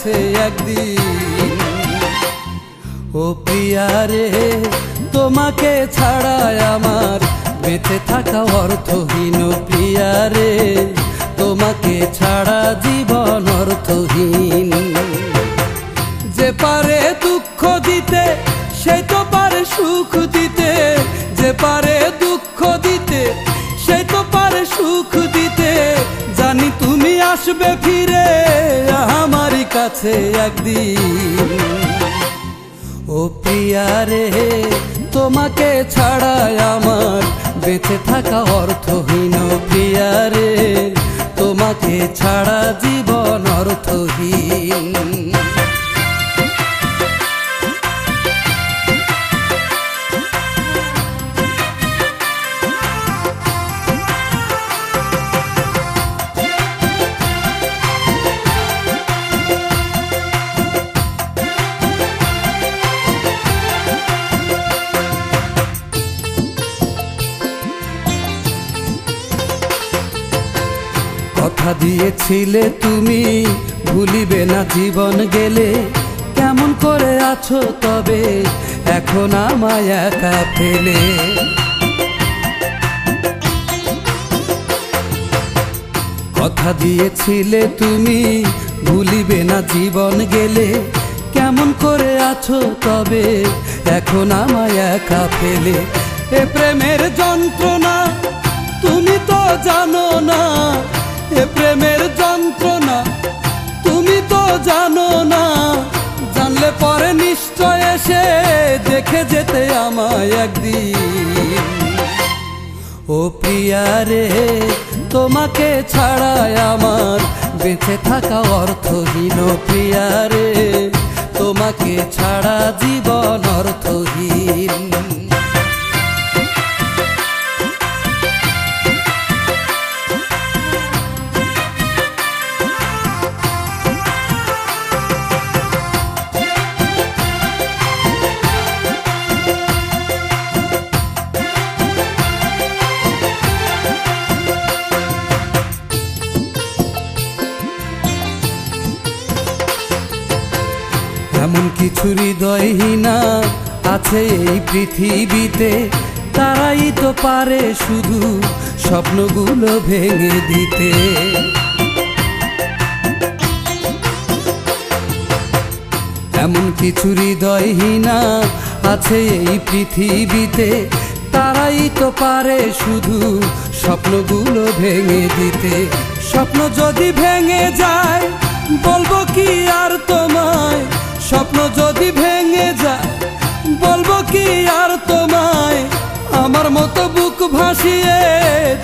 কাছে একদিন। ও প্রিয়া রে, তোমাকে ছাড়া আমার বেঁচে থাকা অর্থহীন। প্রিয়া রে, তোমাকে ছাড়া জীবন অর্থহীন। যে পারে দুঃখ দিতে সে তো পারে সুখ দিতে, যে পারে দুঃখ দিতে সে তো পারে সুখ দিতে। জানি তুমি আসবে ফিরে আমার কাছে একদিন। ও প্রিয়া রে, তোমাকে ছাড়া আমার বেঁচে থাকা অর্থহীন। প্রিয়া রে, তোমাকে ছাড়া জীবন অর্থহীন। কথা দিয়েছিলে তুমি ভুলিবে না জীবন গেলে। কেমন করে আছো তবে এখন আমায় একা ফেলে? কথা দিয়েছিলে তুমি ভুলিবে না জীবন গেলে। কেমন করে আছো তবে এখন আমায় একা ফেলে? এ প্রেমের যন্ত্রণা তুমি তো জানো না, এ প্রেমের যন্ত্রণা তুমি তো জানো না। জানলে পরে নিশ্চয় এসে দেখে যেতে আমায় একদিন। ও প্রিয়া রে, তোমাকে ছাড়া আমার বেঁচে থাকা অর্থহীন। প্রিয়া রে, তোমাকে ছাড়া জীবন অর্থহীন। এমন কিছু হৃদয়হীনা আছে এই পৃথিবীতে, তারাই তো পারে শুধু স্বপ্নগুলো ভেঙে দিতে। এমন কিছু হৃদয়হীনা আছে এই পৃথিবীতে, তারাই তো পারে শুধু স্বপ্নগুলো ভেঙে দিতে। স্বপ্ন যদি ভেঙে যায় বলবো কি আর তোমায়? স্বপ্ন যদি ভেঙে যায় বলবো কি আর তোমায়? আমার মতো বুক ভাসিয়ে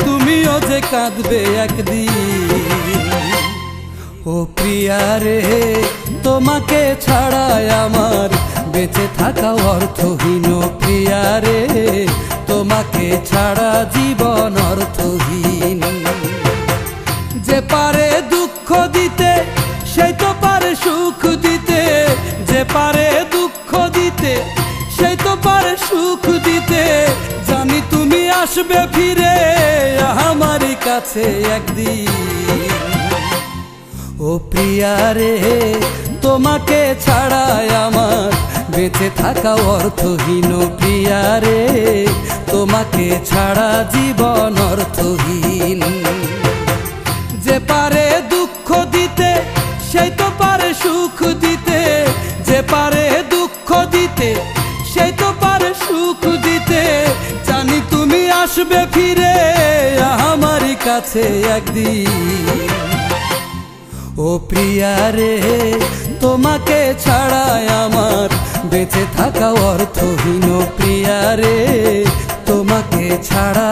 তুমিও যে কাঁদবে একদিন। ও প্রিয়া রে, তোমাকে ছাড়া আমার বেঁচে থাকা অর্থহীন। প্রিয়া রে, তোমাকে ছাড়া জীবন অর্থহীন। যে পারে দুঃখ দিতে সেই তো পারে সুখ দিতে, যে পারে দুঃখ দিতে সেই তো পারে সুখ দিতে। জানি তুমি আসবে ফিরে আমার কাছে একদিন। ও প্রিয়া রে, তোমাকে ছাড়া আমার বেঁচে থাকা অর্থহীন। প্রিয়া রে, তোমাকে ছাড়া জীবন অর্থহীন। যে পারে দুঃখ দিতে সেই তো পারে সুখ দিতে, যে পারে দুঃখ দিতে সেই তো পারে সুখ দিতে। জানি তুমি আসবে ফিরে আমার কাছে একদিন। ও প্রিয়া রে, তোমাকে ছাড়া আমার বেঁচে থাকা অর্থহীন। প্রিয়া রে, তোমাকে ছাড়া